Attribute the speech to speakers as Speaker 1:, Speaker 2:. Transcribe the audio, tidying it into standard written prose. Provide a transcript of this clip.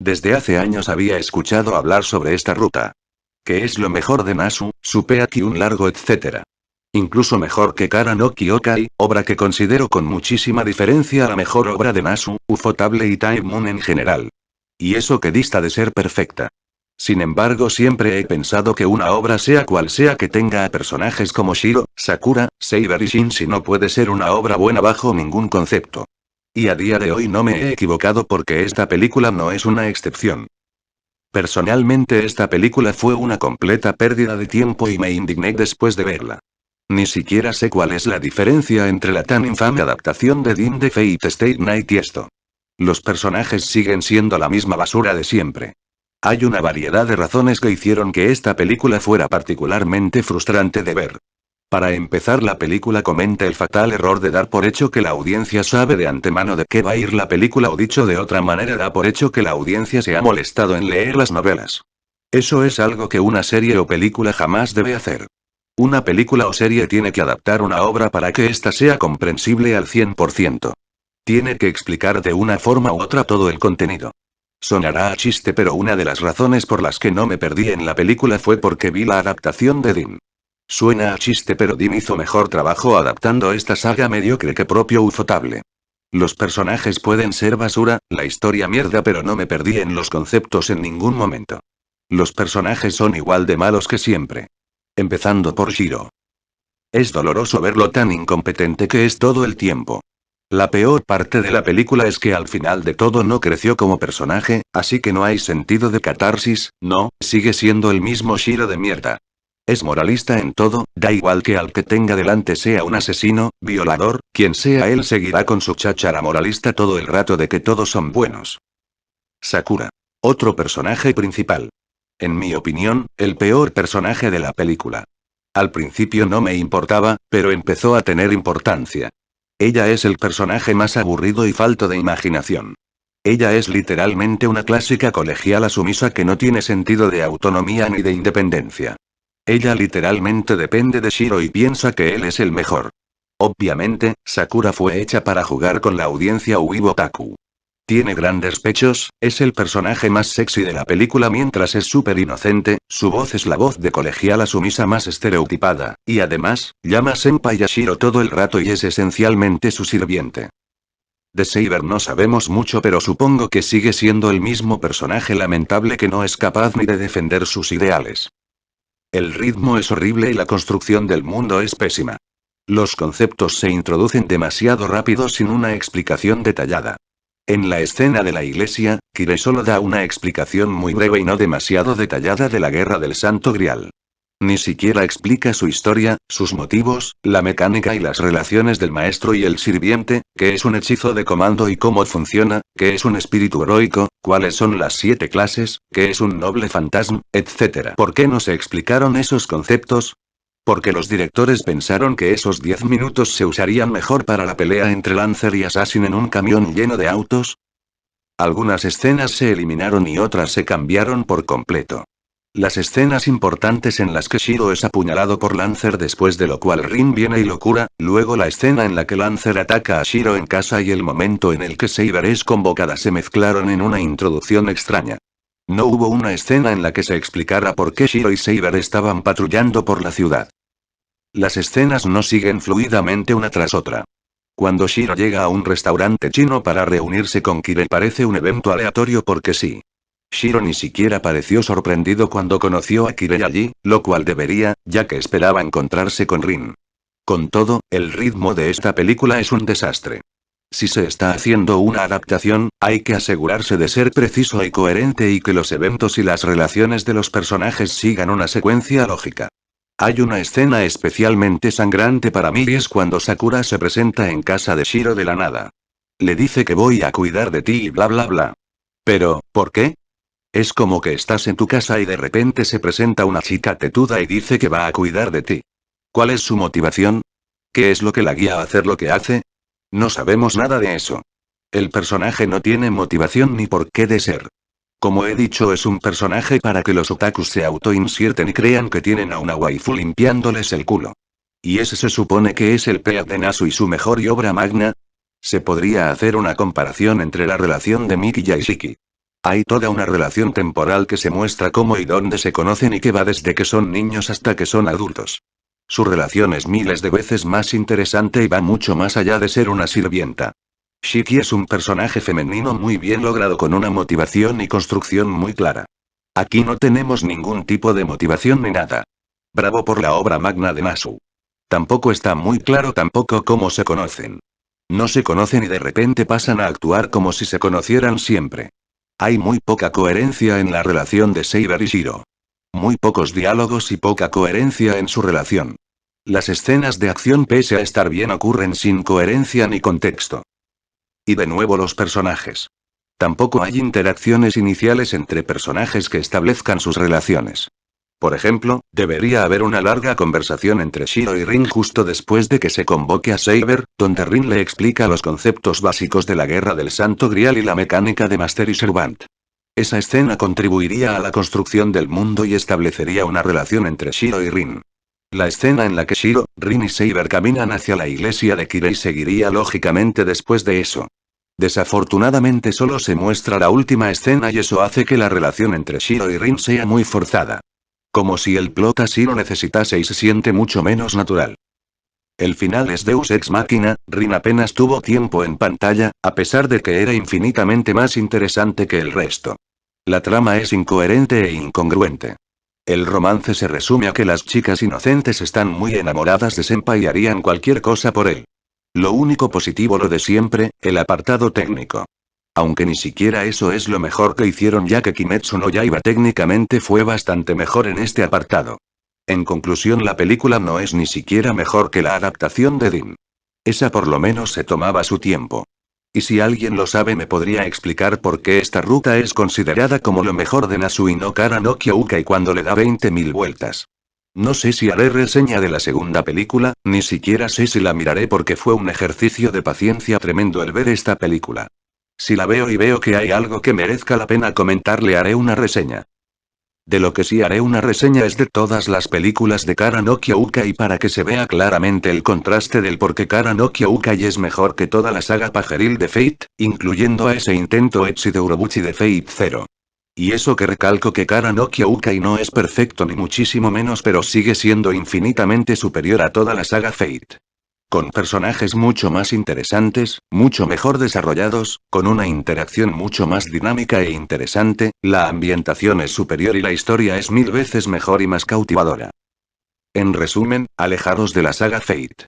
Speaker 1: Desde hace años había escuchado hablar sobre esta ruta. Que es lo mejor de Nasu, Supeaki un largo etcétera. Incluso mejor que Kara no Kyokai, obra que considero con muchísima diferencia la mejor obra de Nasu, Ufotable y Time Moon en general. Y eso que dista de ser perfecta. Sin embargo, siempre he pensado que una obra sea cual sea que tenga a personajes como Shiro, Sakura, Saber y Shinji no puede ser una obra buena bajo ningún concepto. Y a día de hoy no me he equivocado porque esta película no es una excepción. Personalmente esta película fue una completa pérdida de tiempo y me indigné después de verla. Ni siquiera sé cuál es la diferencia entre la tan infame adaptación de Dim de Fate Stay Night y esto. Los personajes siguen siendo la misma basura de siempre. Hay una variedad de razones que hicieron que esta película fuera particularmente frustrante de ver. Para empezar, la película comete el fatal error de dar por hecho que la audiencia sabe de antemano de qué va a ir la película, o dicho de otra manera, da por hecho que la audiencia se ha molestado en leer las novelas. Eso es algo que una serie o película jamás debe hacer. Una película o serie tiene que adaptar una obra para que ésta sea comprensible al 100%. Tiene que explicar de una forma u otra todo el contenido. Sonará a chiste, pero una de las razones por las que no me perdí en la película fue porque vi la adaptación de Dim. Suena a chiste, pero Dim hizo mejor trabajo adaptando esta saga mediocre que propio Ufotable. Los personajes pueden ser basura, la historia mierda, pero no me perdí en los conceptos en ningún momento. Los personajes son igual de malos que siempre. Empezando por Shiro. Es doloroso verlo tan incompetente que es todo el tiempo. La peor parte de la película es que al final de todo no creció como personaje, así que no hay sentido de catarsis, no, sigue siendo el mismo Shiro de mierda. Es moralista en todo, da igual que al que tenga delante sea un asesino, violador, quien sea él seguirá con su cháchara moralista todo el rato de que todos son buenos. Sakura. Otro personaje principal. En mi opinión, el peor personaje de la película. Al principio no me importaba, pero empezó a tener importancia. Ella es el personaje más aburrido y falto de imaginación. Ella es literalmente una clásica colegiala sumisa que no tiene sentido de autonomía ni de independencia. Ella literalmente depende de Shiro y piensa que él es el mejor. Obviamente, Sakura fue hecha para jugar con la audiencia Weibo Otaku. Tiene grandes pechos, es el personaje más sexy de la película mientras es súper inocente, su voz es la voz de colegiala sumisa más estereotipada, y además, llama senpai a Shiro todo el rato y es esencialmente su sirviente. De Saber no sabemos mucho, pero supongo que sigue siendo el mismo personaje lamentable que no es capaz ni de defender sus ideales. El ritmo es horrible y la construcción del mundo es pésima. Los conceptos se introducen demasiado rápido sin una explicación detallada. En la escena de la iglesia, Kire solo da una explicación muy breve y no demasiado detallada de la guerra del Santo Grial. Ni siquiera explica su historia, sus motivos, la mecánica y las relaciones del maestro y el sirviente, qué es un hechizo de comando y cómo funciona, qué es un espíritu heroico, cuáles son las 7 clases, qué es un noble fantasma, etc. ¿Por qué no se explicaron esos conceptos? Porque los directores pensaron que esos 10 minutos se usarían mejor para la pelea entre Lancer y Assassin en un camión lleno de autos. Algunas escenas se eliminaron y otras se cambiaron por completo. Las escenas importantes en las que Shiro es apuñalado por Lancer, después de lo cual Rin viene y lo cura, luego la escena en la que Lancer ataca a Shiro en casa y el momento en el que Saber es convocada se mezclaron en una introducción extraña. No hubo una escena en la que se explicara por qué Shiro y Saber estaban patrullando por la ciudad. Las escenas no siguen fluidamente una tras otra. Cuando Shiro llega a un restaurante chino para reunirse con Kire parece un evento aleatorio porque sí. Shiro ni siquiera pareció sorprendido cuando conoció a Kire allí, lo cual debería, ya que esperaba encontrarse con Rin. Con todo, el ritmo de esta película es un desastre. Si se está haciendo una adaptación, hay que asegurarse de ser preciso y coherente y que los eventos y las relaciones de los personajes sigan una secuencia lógica. Hay una escena especialmente sangrante para mí y es cuando Sakura se presenta en casa de Shiro de la nada. Le dice que voy a cuidar de ti y bla bla bla. Pero, ¿por qué? Es como que estás en tu casa y de repente se presenta una chica tetuda y dice que va a cuidar de ti. ¿Cuál es su motivación? ¿Qué es lo que la guía a hacer lo que hace? No sabemos nada de eso. El personaje no tiene motivación ni por qué de ser. Como he dicho, es un personaje para que los otakus se autoinsierten y crean que tienen a una waifu limpiándoles el culo. ¿Y ese se supone que es el peak de Nasu y su mejor y obra magna? Se podría hacer una comparación entre la relación de Miki y Ishiki. Hay toda una relación temporal que se muestra cómo y dónde se conocen y que va desde que son niños hasta que son adultos. Su relación es miles de veces más interesante y va mucho más allá de ser una sirvienta. Shiki es un personaje femenino muy bien logrado con una motivación y construcción muy clara. Aquí no tenemos ningún tipo de motivación ni nada. Bravo por la obra magna de Nasu. Tampoco está muy claro tampoco cómo se conocen. No se conocen y de repente pasan a actuar como si se conocieran siempre. Hay muy poca coherencia en la relación de Saber y Shiro. Muy pocos diálogos y poca coherencia en su relación. Las escenas de acción pese a estar bien ocurren sin coherencia ni contexto. Y de nuevo los personajes. Tampoco hay interacciones iniciales entre personajes que establezcan sus relaciones. Por ejemplo, debería haber una larga conversación entre Shiro y Rin justo después de que se convoque a Saber, donde Rin le explica los conceptos básicos de la Guerra del Santo Grial y la mecánica de Master y Servant. Esa escena contribuiría a la construcción del mundo y establecería una relación entre Shiro y Rin. La escena en la que Shiro, Rin y Saber caminan hacia la iglesia de Kirei seguiría lógicamente después de eso. Desafortunadamente solo se muestra la última escena y eso hace que la relación entre Shiro y Rin sea muy forzada. Como si el plot así lo necesitase y se siente mucho menos natural. El final es Deus Ex Machina, Rin apenas tuvo tiempo en pantalla, a pesar de que era infinitamente más interesante que el resto. La trama es incoherente e incongruente. El romance se resume a que las chicas inocentes están muy enamoradas de Senpai y harían cualquier cosa por él. Lo único positivo lo de siempre, el apartado técnico. Aunque ni siquiera eso es lo mejor que hicieron ya que Kimetsu no Yaiba técnicamente fue bastante mejor en este apartado. En conclusión la película no es ni siquiera mejor que la adaptación de Ding. Esa por lo menos se tomaba su tiempo. Y si alguien lo sabe me podría explicar por qué esta ruta es considerada como lo mejor de Nasu y no Kara no Kyoukai cuando le da 20.000 vueltas. No sé si haré reseña de la segunda película, ni siquiera sé si la miraré porque fue un ejercicio de paciencia tremendo el ver esta película. Si la veo y veo que hay algo que merezca la pena comentar le haré una reseña. De lo que sí haré una reseña es de todas las películas de Kara no Kyoukai para que se vea claramente el contraste del por qué Kara no Kyoukai es mejor que toda la saga pajeril de Fate, incluyendo a ese intento ecchi de Urobuchi de Fate Zero. Y eso que recalco que Kara no Kyoukai no es perfecto ni muchísimo menos pero sigue siendo infinitamente superior a toda la saga Fate. Con personajes mucho más interesantes, mucho mejor desarrollados, con una interacción mucho más dinámica e interesante, la ambientación es superior y la historia es 1000 veces mejor y más cautivadora. En resumen, alejaros de la saga Fate.